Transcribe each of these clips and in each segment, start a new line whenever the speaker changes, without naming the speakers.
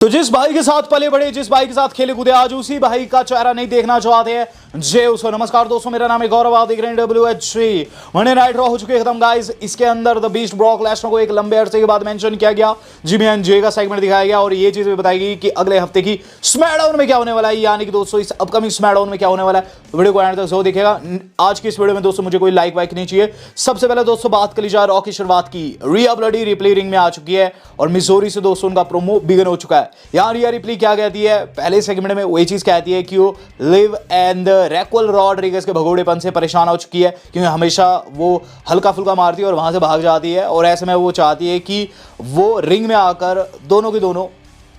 तो जिस भाई के साथ पले बड़े, जिस भाई के साथ खेले कूदे, आज उसी भाई का चेहरा नहीं देखना चाहते हैं जय उसको। नमस्कार दोस्तों, मेरा नाम है गौरव, आप देख रहे हैं WH3। मंडे नाइट रॉ हो चुके हैं खत्म गाइस। इसके अंदर द बीस्ट ब्रॉक लेसनर को एक लंबे अरसे के बाद मेंशन किया गया, जिमी एंड जे का सेगमेंट दिखाया गया और ये चीज भी बताई गई कि अगले हफ्ते की स्मैकडाउन में क्या होने वाला है, यानी कि दोस्तों इस अपकमिंग स्मैकडाउन में क्या होने वाला है। वीडियो को एंड तक जरूर देखिएगा। आज की इस वीडियो में दोस्तों मुझे कोई लाइक वाइक नहीं चाहिए। सबसे पहले दोस्तों बात कर ली जाए रॉ की शुरुआत की। रिया ब्लडी रिप्ले रिंग में आ चुकी है और मिजोरी से दोस्तों उनका प्रोमो बिगन हो चुका है। यहाँ रिया रिप्ले क्या कहती है, पहले सेगमेंट में वही चीज कहती है कि वो लिव एंड रैक्वेल रॉड्रिगेज के भगोड़ेपन से परेशान हो चुकी है, क्योंकि हमेशा वो हल्का फुल्का मारती है और वहां से भाग जाती है। और ऐसे में वो चाहती है कि वो रिंग में आकर दोनों के दोनों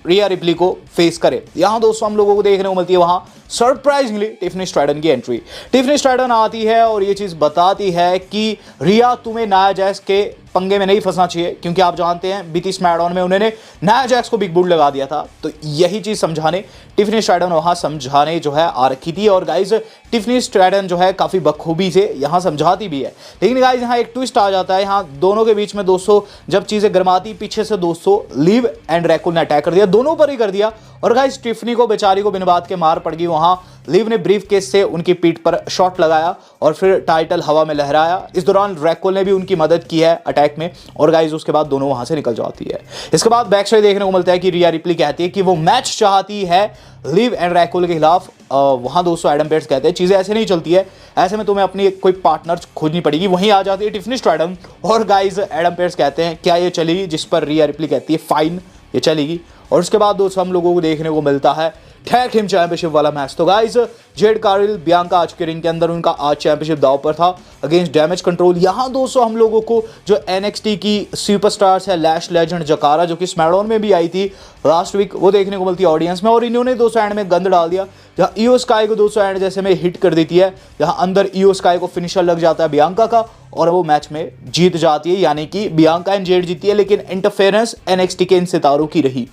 रिया रिप्ले को फेस करे। यहां दोस्तों हम लोगों को देखने को मिलती है वहां सरप्राइजिंगली टिफनी स्ट्रैटन की एंट्री। टिफनी स्ट्रैटन आती है और ये चीज बताती है कि रिया तुम्हें नाया जैक्स के पंगे में नहीं फंसना चाहिए, क्योंकि आप जानते हैं बीती स्मैकडाउन में उन्होंने नाया जैक्स को बिग बूट लगा दिया था। तो यही चीज समझाने टिफनी स्ट्रैटन वहां समझाने जो है आ रखी थी। और गाइज टिफनी स्ट्रैटन जो है काफी बखूबी से यहां समझाती भी है। लेकिन गाइज यहाँ एक ट्विस्ट आ जाता है। यहाँ दोनों के बीच में दोस्तों जब चीजें गर्माती, पीछे से दोस्तों लिव एंड रैकुल ने अटैक कर दिया, दोनों पर ही कर दिया। और गाइज टिफनी को बेचारी को बिन बात के मार पड़ गई। वहां लिव ने ब्रीफ केस से उनकी पीठ पर शॉट लगाया और फिर टाइटल हवा में लहराया। इस दौरान रैकुल ने भी उनकी मदद की है अटैक में। और गाइज उसके बाद दोनों वहां से निकल जाती है। इसके बाद बैक साइड देखने को मिलता है कि रिया रिप्ले कहती है कि वो मैच चाहती है लिव एंड रैकुल के खिलाफ। वहां दोस्तों एडम पेयर्स कहते हैं चीजें ऐसे नहीं चलती है, ऐसे में तुम्हें अपनी कोई पार्टनर खोजनी पड़ेगी। वहीं आ जाती है टिफनी स्ट्रैटन और गाइज एडम पेयर्स कहते हैं क्या ये चलेगी, जिस पर रिया रिप्ले कहती है फाइन ये चलेगी। और उसके बाद दोस्तों हम लोगों को देखने को मिलता है टैग टीम चैंपियनशिप वाला मैच। तो गाइज जेड कार्गिल बियांका आज के रिंग के अंदर उनका आज चैंपियनशिप दांव पर था अगेंस्ट डैमेज कंट्रोल। यहां दोस्तों हम लोगों को जो NXT की सुपरस्टार्स है लैश लेजेंड जकारा, जो कि स्मैकडाउन में भी आई थी लास्ट वीक, वो देखने को मिलती है ऑडियंस में। और इन्होंने दोस्तों एंड में गंद डाल दिया, जहां ईओ स्काई को दोस्तों एंड जैसे में हिट कर देती है, जहां अंदर ईओ स्काई को फिनिशर लग जाता है बियांका का और वो मैच में जीत जाती है। यानी कि बियांका एंड जेड जीती है, लेकिन इंटरफेरेंस NXT के इन सितारों की रही।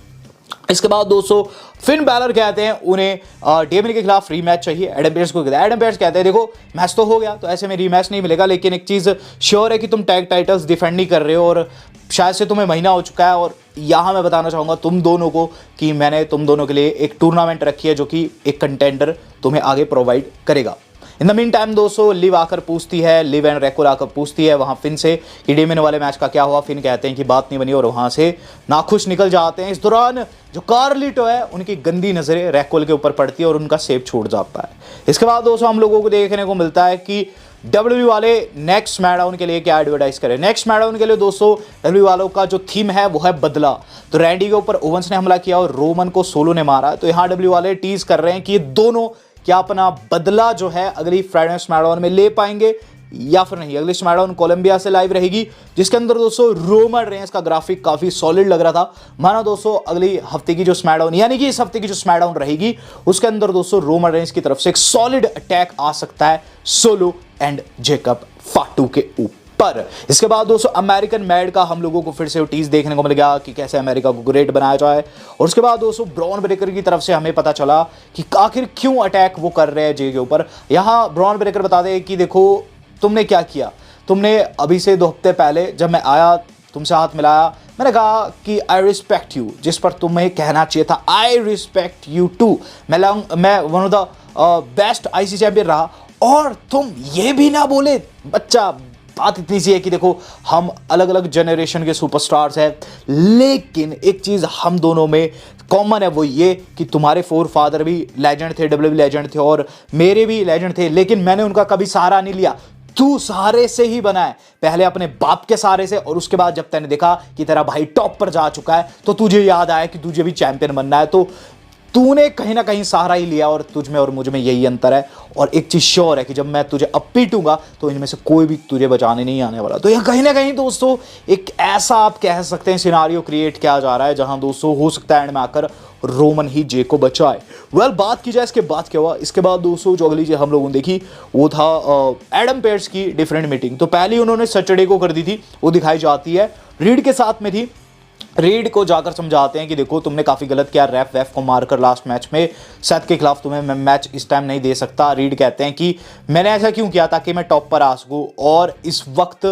इसके बाद दोस्तों फिन बैलर कहते हैं उन्हें डेमिन के खिलाफ रीमैच चाहिए। एडम पेयर्स को कहते हैं, एडम पेयर्स कहते हैं देखो मैच तो हो गया, तो ऐसे में रीमैच नहीं मिलेगा, लेकिन एक चीज़ श्योर है कि तुम टैग टाइटल्स डिफेंड नहीं कर रहे हो और शायद से तुम्हें महीना हो चुका है। और यहाँ मैं बताना चाहूँगा तुम दोनों को कि मैंने तुम दोनों के लिए एक टूर्नामेंट रखी है जो कि एक कंटेंडर तुम्हें आगे प्रोवाइड करेगा। इन द मीन टाइम दोस्तों लिव आकर पूछती है, लिव एंड रैकुल आकर पूछती है वहाँ फिन से कि डेमिन वाले मैच का क्या हुआ। फिन कहते हैं कि बात नहीं बनी और वहाँ से नाखुश निकल जाते हैं। इस दौरान जो कार्लिटो है उनकी गंदी नज़रें रैकुल के ऊपर पड़ती है और उनका सेव छूट जाता है। इसके बाद दोस्तों हम लोगों को देखने को मिलता है कि WWE वाले नेक्स्ट स्मैकडाउन के लिए क्या एडवर्टाइज करें। नेक्स्ट स्मैकडाउन के लिए दोस्तों WWE वालों का जो थीम है वो है बदला। तो रैंडी के ऊपर ओवंस ने हमला किया और रोमन को सोलो ने मारा। तो यहाँ WWE वाले टीज कर रहे हैं कि ये दोनों क्या अपना बदला जो है अगली फ्राइडे स्मैकडाउन में ले पाएंगे या फिर नहीं। अगली स्मैकडाउन कोलंबिया से लाइव रहेगी, जिसके अंदर दोस्तों रोमन रेंस का ग्राफिक काफी सॉलिड लग रहा था। माना दोस्तों अगली हफ्ते की जो स्मैकडाउन यानी कि इस हफ्ते की जो स्मैकडाउन रहेगी उसके अंदर दोस्तों रोमन रेंस की तरफ से एक सॉलिड अटैक आ सकता है सोलो एंड जेकब फाटू के ऊपर। इसके बाद दोस्तों अमेरिकन मैड का हम लोगों को फिर से टीज देखने को मिल गया कि कैसे अमेरिका को ग्रेट बनाया जाए। और उसके बाद दोस्तों ब्रॉन ब्रेकर की तरफ से हमें पता चला कि आखिर क्यों अटैक वो कर रहे हैं जे के ऊपर। यहाँ ब्रॉन ब्रेकर बता दे कि देखो तुमने क्या किया, तुमने अभी से 2 हफ्ते पहले जब मैं आया तुमसे हाथ मिलाया, मैंने कहा कि आई रिस्पेक्ट यू, जिस पर तुम्हें कहना चाहिए था आई रिस्पेक्ट यू टू। मैं one of the best IC champion रहा और तुम ये भी ना बोले। बच्चा बात इतनी सी है कि देखो हम अलग अलग जनरेशन के सुपरस्टार्स हैं, लेकिन एक चीज़ हम दोनों में कॉमन है, वो ये कि तुम्हारे फोरफादर भी लेजेंड थे, WWE लेजेंड थे और मेरे भी लेजेंड थे, लेकिन मैंने उनका कभी सहारा नहीं लिया। तू सहारे से ही बना है, पहले अपने बाप के सहारे से, और उसके बाद जब तैने देखा कि तेरा भाई टॉप पर जा चुका है तो तुझे याद आया कि तुझे भी चैंपियन बनना है। तो तूने कहीं ना कहीं सहारा ही लिया और तुझ में और मुझ में यही अंतर है। और एक चीज श्योर है कि जब मैं तुझे अब पीटूंगा तो इनमें से कोई भी तुझे बचाने नहीं आने वाला। तो यह कहीं ना कहीं दोस्तों एक ऐसा आप कह सकते हैं सिनारियो क्रिएट किया जा रहा है जहां दोस्तों हो सकता है एंड में आकर रोमन ही जे को बचाए। बात की जाए इसके बाद क्या हुआ। इसके बाद दोस्तों जो अगली चीज हम लोगों ने देखी वो था एडम पेयर्स की डिफरेंट मीटिंग। तो पहले उन्होंने सैटरडे को कर दी थी, वो दिखाई जाती है रीड के साथ में थी। रीड को जाकर समझाते हैं कि देखो तुमने काफ़ी गलत किया, रैफ वैफ को मारकर लास्ट मैच में सेथ के खिलाफ तुम्हें मैं मैच इस टाइम नहीं दे सकता। रीड कहते हैं कि मैंने ऐसा क्यों किया ताकि मैं टॉप पर आ सकूँ और इस वक्त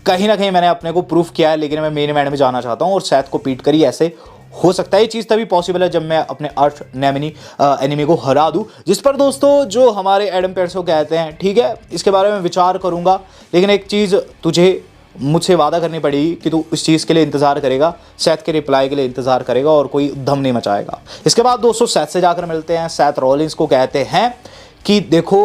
कहीं ना कहीं मैंने अपने को प्रूफ किया है, लेकिन मैं मेन इवेंट में जाना चाहता हूँ और सेथ को पीट कर ही ऐसे हो सकता है ये चीज़ तभी पॉसिबल है जब मैं अपने अर्थ एनिमी को हरा दूं, जिस पर दोस्तों जो हमारे एडम पेयर्स को कहते हैं। ठीक है, इसके बारे में विचार करूंगा, लेकिन एक चीज़ तुझे मुझसे वादा करनी पड़ेगी कि तू इस चीज़ के लिए इंतज़ार करेगा, सैथ के रिप्लाई के लिए इंतज़ार करेगा और कोई धम नहीं मचाएगा। इसके बाद दोस्तों सैथ से जाकर मिलते हैं। सैथ रॉलिंस को कहते हैं कि देखो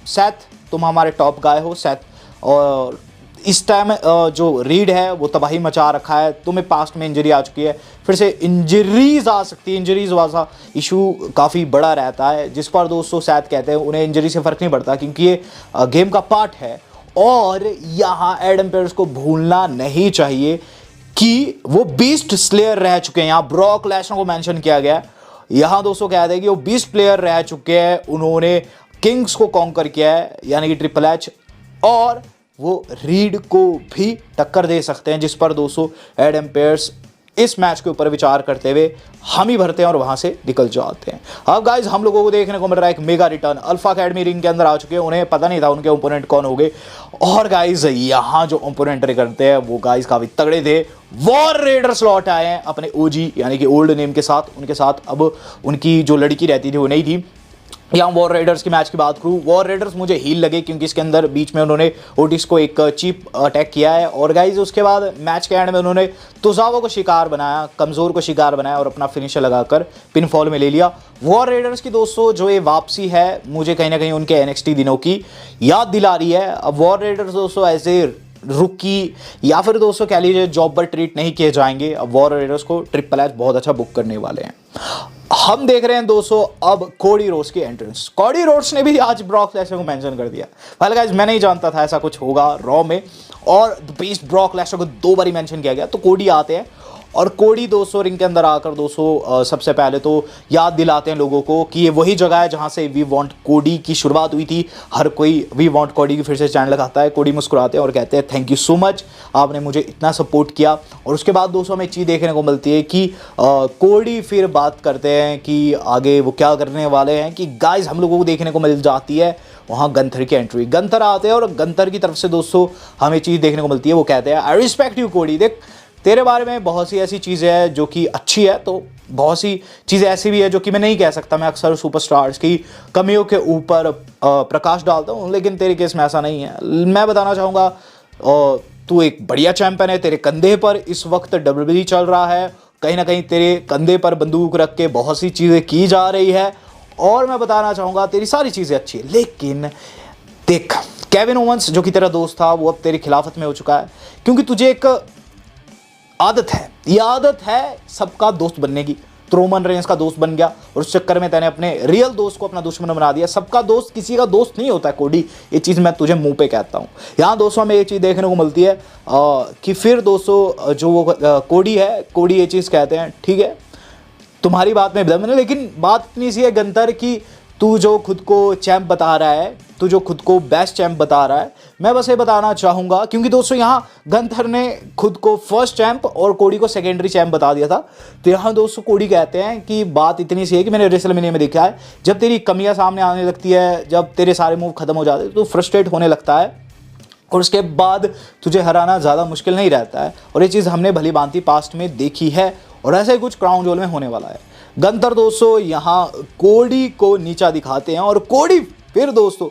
सैथ, तुम हमारे टॉप गाय हो सैथ, और इस टाइम जो रीड है वो तबाही मचा रखा है। तुम्हें पास्ट में इंजरी आ चुकी है, फिर से इंजरीज आ सकती है, इंजरीज वाला इशू काफ़ी बड़ा रहता है, जिस पर दोस्तों सैथ कहते हैं उन्हें इंजरी से फ़र्क नहीं पड़ता क्योंकि ये गेम का पार्ट है। और यहाँ एडम पेयर्स को भूलना नहीं चाहिए कि वो बीस्ट स्लेयर रह चुके हैं। यहाँ ब्रॉक लेसनर को मेंशन किया गया है। यहाँ दोस्तों कहते हैं कि वो बीस्ट प्लेयर रह चुके हैं, उन्होंने किंग्स को कॉन्कर किया है यानी कि ट्रिपल एच, और वो रीड को भी टक्कर दे सकते हैं, जिस पर दोस्तों एडम पेयर्स इस मैच के ऊपर विचार करते हुए हम ही भरते हैं और वहां से निकल जाते हैं। अब गाइज हम लोगों को देखने को मिल रहा है एक mega return. Alpha academy ring के अंदर आ चुके हैं, उन्हें पता नहीं था उनके ओपोनेंट कौन हो गए। और गाइज यहाँ जो ओपोनेंट करते हैं वो गाइज काफी तगड़े थे। वॉर रेडर्स लौट आए हैं अपने ओजी यानी कि ओल्ड नेम के साथ। उनके साथ अब उनकी जो लड़की रहती थी वो नहीं थी। यहाँ वॉर रेडर्स की मैच की बात करूँ, वॉर रेडर्स मुझे हील लगे क्योंकि इसके अंदर बीच में उन्होंने ओटिस को एक चीप अटैक किया है, और गाइज उसके बाद मैच के एंड में उन्होंने तुजावा को शिकार बनाया, कमज़ोर को शिकार बनाया और अपना फिनिशर लगाकर पिनफॉल में ले लिया। वॉर रेडर्स की दोस्तों जो ये वापसी है मुझे कहीं ना कहीं उनके NXT दिनों की याद दिला रही है। अब वॉर रेडर्स दोस्तों ऐसे रुकी या फिर दोस्तों कह लीजिए जॉब पर ट्रीट नहीं किए जाएंगे। अब वॉर रेडर्स को ट्रिपल एच बहुत अच्छा बुक करने वाले हैं। हम देख रहे हैं दोस्तों अब कोडी रोड्स की एंट्रेंस। कोडी रोड्स ने भी आज ब्रॉक लेसनर को मेंशन कर दिया। वेल गाइस मैं नहीं जानता था ऐसा कुछ होगा रॉ में, और द बीस्ट ब्रॉक लेसनर को 2 बार मेंशन किया गया। तो कोडी आते हैं और कोडी दोस्तों रिंग के अंदर आकर दोस्तों सबसे पहले तो याद दिलाते हैं लोगों को कि ये वही जगह है जहां से वी वांट कोडी की शुरुआत हुई थी। हर कोई वी वांट कोडी की फिर से चैनल लगाता है। कोडी मुस्कुराते हैं और कहते हैं थैंक यू सो मच, आपने मुझे इतना सपोर्ट किया। और उसके बाद दोस्तों हमें एक चीज़ देखने को मिलती है कि कोडी फिर बात करते हैं कि आगे वो क्या करने वाले हैं, कि गाइज हम लोगों को देखने को मिल जाती है वहाँ गंथर की एंट्री। गंथर आते हैं और गंथर की तरफ से दोस्तों हमें चीज़ देखने को मिलती है, वो कहते हैं आई रिस्पेक्ट यू कोडी, देख तेरे बारे में बहुत सी ऐसी चीज़ें हैं जो कि अच्छी है, तो बहुत सी चीज़ें ऐसी भी है जो कि मैं नहीं कह सकता। मैं अक्सर सुपरस्टार्स की कमियों के ऊपर प्रकाश डालता हूँ, लेकिन तेरे केस में ऐसा नहीं है। मैं बताना चाहूँगा तू एक बढ़िया चैंपियन है, तेरे कंधे पर इस वक्त WWE चल रहा है, कहीं ना कहीं तेरे कंधे पर बंदूक रख के बहुत सी चीज़ें की जा रही है, और मैं बताना चाहूँगा तेरी सारी चीज़ें अच्छी है। लेकिन देख केविन ओवंस जो कि तेरा दोस्त था वो अब तेरी खिलाफत में हो चुका है, क्योंकि तुझे एक आदत है, ये आदत है सबका दोस्त बनने की। तो रोमन रेंस का दोस्त बन गया और उस चक्कर में तैने अपने रियल दोस्त को अपना दुश्मन बना दिया। सबका दोस्त किसी का दोस्त नहीं होता है कोडी, ये चीज़ मैं तुझे मुंह पे कहता हूँ। यहाँ दोस्तों हमें एक चीज़ देखने को मिलती है कि फिर दोस्तों जो वो कोडी है, कोडी ये चीज़ कहते हैं ठीक है तुम्हारी बात में दम है, लेकिन बात इतनी सी है गंतर की तू जो खुद को चैंप बता रहा है, तू जो खुद को बेस्ट चैंप बता रहा है, मैं बस ये बताना चाहूँगा क्योंकि दोस्तों यहाँ गंथर ने खुद को फर्स्ट चैंप और कोडी को सेकेंडरी चैंप बता दिया था। तो यहाँ दोस्तों कोडी कहते हैं कि बात इतनी सी है कि मैंने रेसलमेनिया में देखा है, जब तेरी कमियाँ सामने आने लगती है, जब तेरे सारे मूव खत्म हो जाते हैं तो फ्रस्ट्रेट होने लगता है, और उसके बाद तुझे हराना ज़्यादा मुश्किल नहीं रहता है। और ये चीज़ हमने भली भांति पास्ट में देखी है, और ऐसा ही कुछ क्राउन जोल में होने वाला है। गंथर दोस्तों यहाँ कोडी को नीचा दिखाते हैं, और कोडी फिर दोस्तों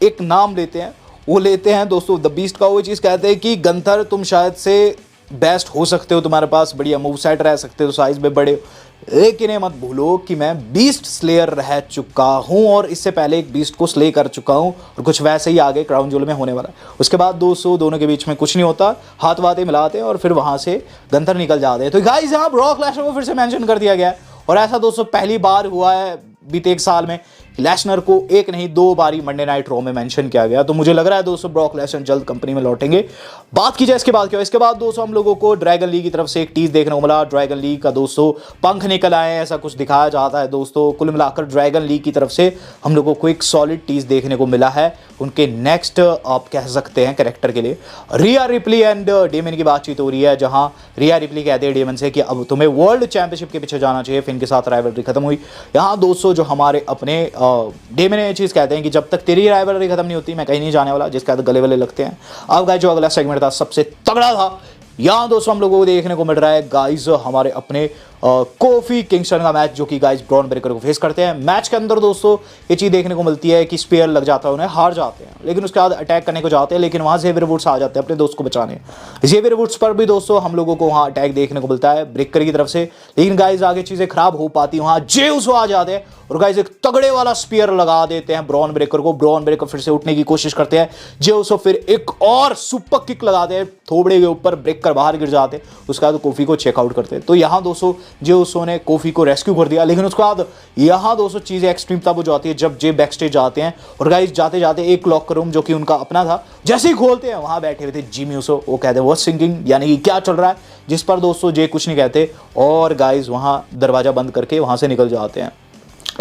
एक नाम लेते हैं, वो लेते हैं दोस्तों द बीस्ट का। वो चीज़ कहते हैं कि गंथर तुम शायद से बेस्ट हो सकते हो, तुम्हारे पास बढ़िया मूव सेट रह सकते हो, साइज में बड़े, लेकिन ये मत भूलो कि मैं बीस्ट स्लेयर रह चुका हूँ और इससे पहले एक बीस्ट को स्ले कर चुका हूँ, और कुछ वैसे ही आगे क्राउन जोल में होने वाला है। उसके बाद दोस्तों दोनों के बीच में कुछ नहीं होता, हाथ वाते मिलाते हैं और फिर वहाँ से गंथर निकल जाते हैं। तो गाइस यहाँ ब्रॉक लेसनर को फिर से मेंशन कर दिया गया है, और ऐसा दोस्तों पहली बार हुआ है बीते 1 साल में लेसनर को 1 नहीं 2 बारी मंडे नाइट रॉ में मेंशन किया गया। तो मुझे लग रहा है दोस्तों ब्रॉक लेसनर जल्द कंपनी में लौटेंगे। बात की जाए इसके बाद क्या, इसके बाद दोस्तों हम लोगों को ड्रैगन लीग की तरफ से एक टीज देखने को मिला। ड्रैगन लीग का दोस्तों पंख निकल आए हैं, ऐसा कुछ दिखाया जाता है दोस्तों। कुल मिलाकर ड्रैगन लीग की तरफ से हम लोगों को एक सॉलिड टीज देखने को मिला है उनके नेक्स्ट आप कह सकते हैं कैरेक्टर के लिए। रिया रिप्ली एंड डेमन की बातचीत हो रही है, जहां रिया रिप्ली कहते हैं डेमन से कि अब तुम्हें वर्ल्ड चैंपियनशिप के पीछे जाना चाहिए। फिन के साथ राइवलरी खत्म हुई। यहाँ दोस्तों जो हमारे अपने डेमन ये चीज़ कहते हैं कि जब तक तेरी राइवलरी खत्म नहीं होती मैं कहीं नहीं जाने वाला, जिसके बाद गले वले लगते हैं। अब गाइस जो अगला सेगमेंट था सबसे तगड़ा था, यहाँ दोस्तों हम लोगों को देखने को मिल रहा है गाइस हमारे अपने कोफी किंगस्टन का मैच, जो कि गाइस ब्रॉन ब्रेकर को फेस करते हैं। मैच के अंदर दोस्तों ये चीज़ देखने को मिलती है कि स्पेयर लग जाता है, उन्हें हार जाते हैं, लेकिन उसके बाद अटैक करने को जाते हैं, लेकिन वहाँ ज़ेवियर वुड्स आ जाते हैं अपने दोस्त को बचाने। ज़ेवियर वुड्स पर भी दोस्तों हम लोगों को वहाँ अटैक देखने को मिलता है ब्रेकर की तरफ से, लेकिन गाइस आगे चीज़ें खराब हो पाती, वहाँ जे उसो आ जाते हैं और गाइस एक तगड़े वाला स्पीयर लगा देते हैं ब्रॉन ब्रेकर को। ब्रॉन ब्रेकर फिर से उठने की कोशिश करते हैं, जे उसो फिर एक और सुपर किक लगाते हैं थोबड़े के ऊपर, ब्रेकर बाहर गिर जाते, उसके बाद कोफी को चेकआउट करते हैं। तो यहाँ दोस्तों जे उसो ने कोफी को रेस्क्यू कर दिया, लेकिन उसके बाद यहाँ दोस्तों चीज़ें एक्सट्रीम तब हो जाती है जब जे बैक स्टेज जाते हैं और गाइस जाते जाते एक लॉकर रूम जो कि उनका अपना था जैसे ही खोलते हैं, वहाँ बैठे हुए थे जिमी उसो। वो कहते हैं वो सिंगिंग, यानी कि क्या चल रहा है, जिस पर दोस्तों जे कुछ नहीं कहते और गाइस वहाँ दरवाज़ा बंद करके वहाँ से निकल जाते हैं।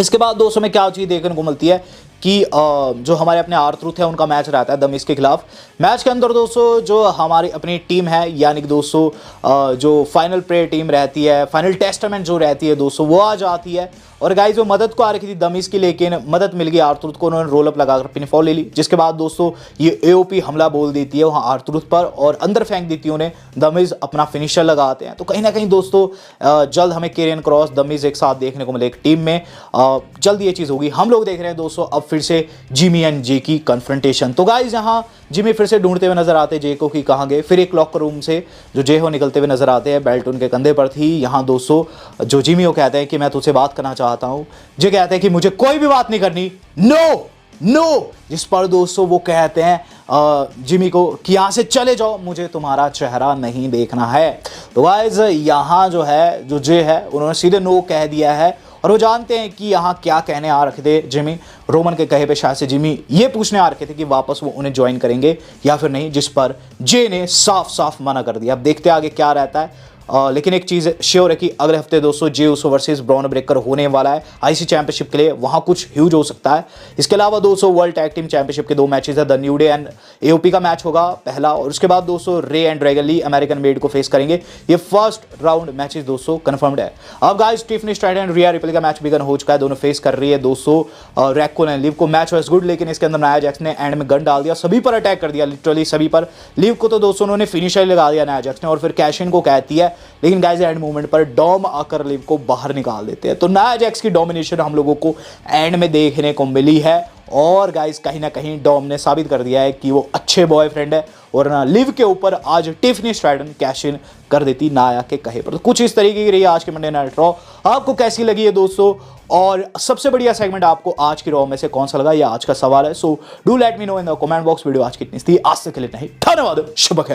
इसके बाद दोस्तों में क्या चीज़ देखने को मिलती है कि जो हमारे अपने आर-ट्रूथ है उनका मैच रहता है द मिज के खिलाफ। मैच के अंदर दोस्तों जो हमारी अपनी टीम है, यानी कि दोस्तों जो फाइनल प्रेयर टीम रहती है, फाइनल टेस्टामेंट जो रहती है दोस्तों, वो आ जाती है और गाइस वो मदद को आ रखी थी द मिज की, लेकिन मदद मिल गई आर-ट्रूथ को, उन्होंने रोल अप लगाकर पिनफॉल ले ली। जिसके बाद दोस्तों ये एओपी हमला बोल देती है वहाँ आर-ट्रूथ पर और अंदर फेंक देती है उन्हें। द मिज अपना फिनिशर लगाते हैं। तो कहीं ना कहीं दोस्तों जल्द हमें केरियन क्रॉस द मिज एक साथ देखने को मिले एक टीम में, जल्द ये चीज़ होगी। हम लोग देख रहे हैं दोस्तों अब फिर से जिमी एंड जे की कन्फ्रंटेशन। तो गाइस यहाँ जिमी फिर से ढूंढते हुए नजर आते हैं जे को कि कहाँ गए। फिर एक लॉकर रूम से जो जे हो निकलते हुए नजर आते हैं, बेल्ट उनके कंधे पर थी। यहाँ दोस्तों जो जिमी हो कहते हैं कि मैं तुझसे बात करना चाहता हूँ, जे कहते हैं कि मुझे कोई भी बात नहीं करनी, नो नो, जिस पर दोस्तों वो कहते हैं जिमी को कि यहाँ से चले जाओ, मुझे तुम्हारा चेहरा नहीं देखना है। तो गाइस यहाँ जो है जो जे है उन्होंने सीधे नो कह दिया है और वो जानते हैं कि यहाँ क्या कहने आ रखे थे जिमी। रोमन के कहे पे शायद से जिमी ये पूछने आ रखे थे कि वापस वो उन्हें ज्वाइन करेंगे या फिर नहीं, जिस पर जे ने साफ साफ मना कर दिया। अब देखते हैं आगे क्या रहता है। लेकिन एक चीज़ श्योर है कि अगले हफ्ते दोस्तों जे उसो वर्सेस ब्रॉन ब्रेकर होने वाला है आईसी चैंपियनशिप के लिए, वहाँ कुछ ह्यूज हो सकता है। इसके अलावा दोस्तों वर्ल्ड टैग टीम चैंपियनशिप के 2 मैचेस है, the New Day and AOP का मैच होगा पहला, और उसके बाद दोस्तों Rey and Dragon Lee American Made को फेस करेंगे। ये फर्स्ट राउंड मैचेस दोस्तों कंफर्म्ड है। अब guys Tiffany Stratton and Rhea Ripley का मैच बिगन हो चुका है, दोनों फेस कर रही है दोस्तों रैकोन एंड लिव को। मैच वाज गुड, लेकिन इसके अंदर नाया जैक्स ने एंड में गन डाल दिया, सभी पर अटैक कर दिया, लिटरली सभी पर। लिव को तो दोस्तों उन्होंने फिनिशर लगा दिया नाया जैक्स ने और फिर कैशिन को कहती है, लेकिन गाइस मूवमेंट पर डॉम आकर लिव को बाहर निकाल देते हैं। तो नाया जैक्स की डोमिनेशन हम लोगों को एंड में देखने को मिली है और गाइस कहीं ना कहीं डॉम ने साबित कर दिया है कि वो अच्छे बॉयफ्रेंड है और ना लिव के ऊपर आज टिफनी स्ट्राइडन कैश इन कर देती नाया के कहे पर। तो कुछ इस तरीके की रही आज के मंडे नाइट रॉ। आपको कैसी लगी है दोस्तों, और सबसे बढ़िया सेगमेंट आपको आज की रॉ में से कौन सा लगा, ये आज का सवाल है। So do let me know in the comment box. Video आज कितनी थी, आज से के लिए नहीं, धन्यवाद, शुभ खैर।